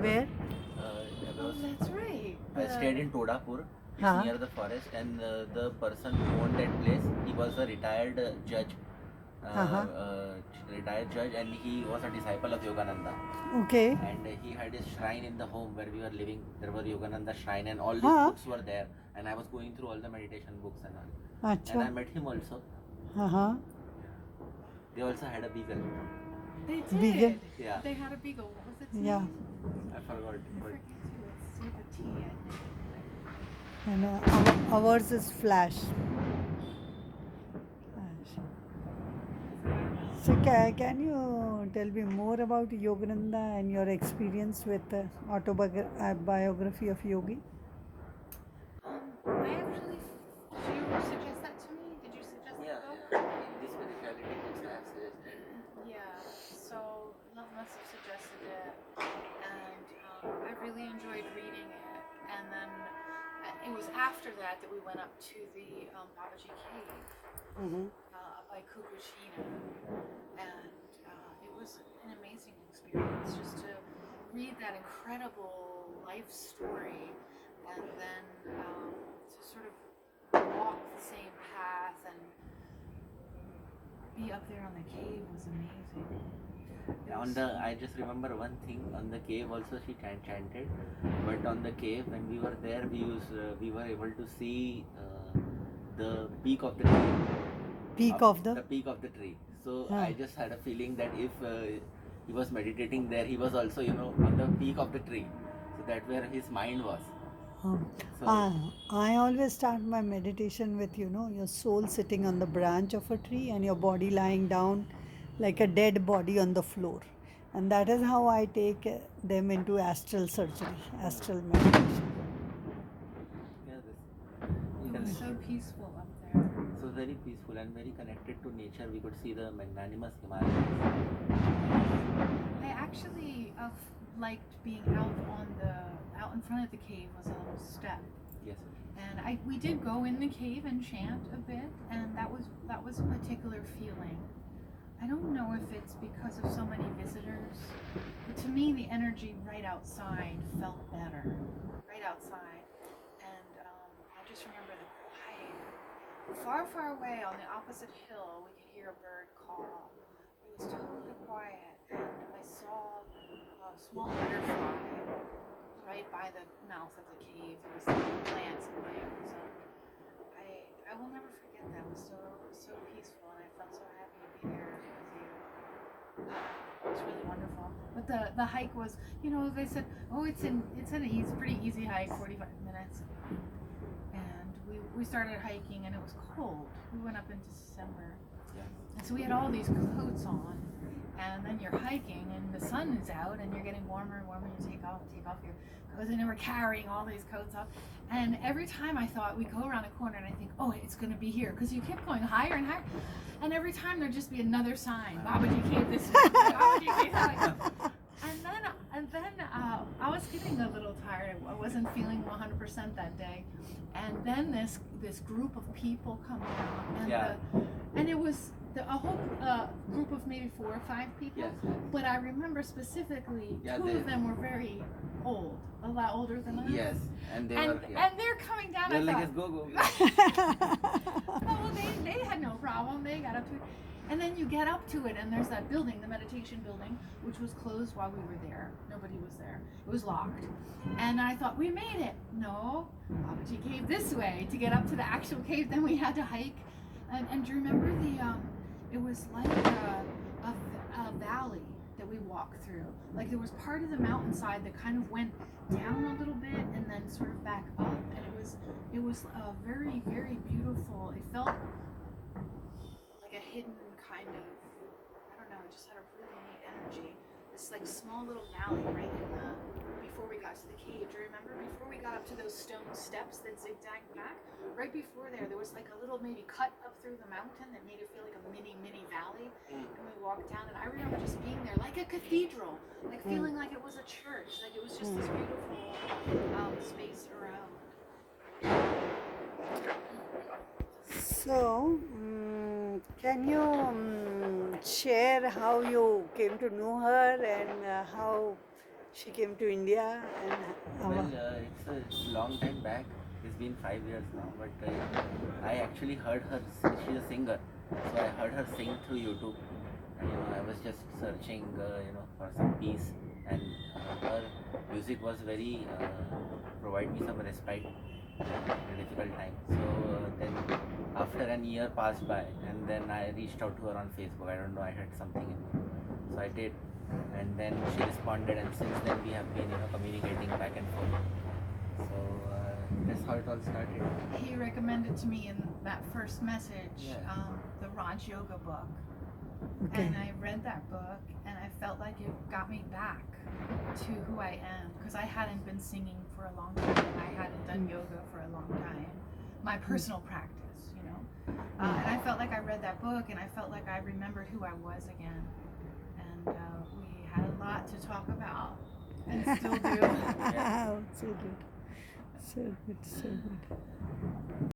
Where? That's right. I stayed in Todapur. It's Huh? near the forest, and the person who owned that place, he was a retired judge, Uh-huh. and he was a disciple of Yogananda. Okay. And he had his shrine in the home where we were living. There was Yogananda shrine, and all these Huh? books were there. And I was going through all the meditation books and all. And I Acha. met him also. Uh-huh. They also had a beagle. They did. Beagle? Yeah. They had a beagle. What was its Yeah. name? I forgot. I But forget too. It's with a T, I think. And ours is Flash. So can you tell me more about Yogananda and your experience with the autobiography of Yogi? I actually, did you suggest that to me? Did you suggest yeah, that book? yeah. In this spirituality books I have suggested. Yeah. So Love must have suggested it, and I really enjoyed reading it. And then it was after that that we went up to the Babaji Cave Mm-hmm. up by Kukushina, and it was an amazing experience just to read that incredible life story, and then to sort of walk the same path and be up there on the cave was amazing. I just remember one thing on the cave also she chanted, but on the cave when we were there we were able to see the peak of the tree. Peak of the. The peak of the tree. So Huh. I just had a feeling that if he was meditating there, he was also on the peak of the tree. So that where his mind was. So I always start my meditation with, your soul sitting on the branch of a tree and your body lying down like a dead body on the floor. And that is how I take them into astral surgery, astral meditation. yeah, It was so peaceful up there. so very peaceful and very connected to nature. We could see the magnanimous Himalayas. I actually liked being out in front of the cave was a little step. Yes. And we did go in the cave and chant a bit, and that was a particular feeling. I don't know if it's because of so many visitors, but to me the energy right outside felt better, right outside. And I just remember the quiet. Far, far away on the opposite hill, we could hear a bird call. It was totally quiet, and I saw a small butterfly right by the mouth of the cave. There was plants and things, and I will never forget that. It was so peaceful, and I felt so happy to be there with you. It was really wonderful. But the hike was, they said, oh, it's pretty easy hike, 45 minutes. And we started hiking, and it was cold. We went up in December, and so we had all these coats on. And then you're hiking, and the sun is out, and you're getting warmer and warmer. You take off your coats, and then we're carrying all these coats up. And every time I thought we go around a corner, and I think, oh, it's going to be here, because you kept going higher and higher. And every time there'd just be another sign, Babaji Cave this way, Babaji Cave that way. And then I was getting a little tired. I wasn't feeling 100% that day. And then this group of people come down, and it was a whole group of maybe 4 or 5 people. Yes. But I remember specifically two of them were very old, a lot older than us. Yes, and And they're coming down. they're I like, thought, go. well, they had no problem. They got up to it. And then you get up to it, and there's that building, the meditation building, which was closed while we were there. Nobody was there. It was locked. And I thought, we made it. No, Babaji Cave this way to get up to the actual cave. Then we had to hike. And do you remember it was like a valley that we walked through. Like there was part of the mountainside that kind of went down a little bit and then sort of back up. And it was very, very beautiful. It felt like a hidden kind of, I don't know, it just had a really neat energy. This like small little valley right before we got to the cave. Do you remember before we got up to those stone steps that zigzagged back? Right before there was like a little maybe cut up through the mountain that made it feel like a mini valley. And we walked down, and I remember just being there like a cathedral, like feeling like it was a church, like it was just this beautiful space around. So, can you share how you came to know her and how She came to India and Well, it's a long time back. It's been 5 years now, but I actually heard her. She's a singer, so I heard her sing through YouTube, and I was just searching, for some peace, and her music was very provide me some respite in a difficult time. So then, after an year passed by, and then I reached out to her on Facebook. I don't know, I had something in me, so I did, and then she responded, and since then we have been communicating back and forth. So that's how it all started. He recommended to me in that first message Yeah. the Raj Yoga book. okay. And I read that book and I felt like it got me back to who I am because I hadn't been singing for a long time. I hadn't done yoga for a long time. My personal practice. And I felt like I read that book and I felt like I remembered who I was again. And we had a lot to talk about and still do. So good. So good. So good.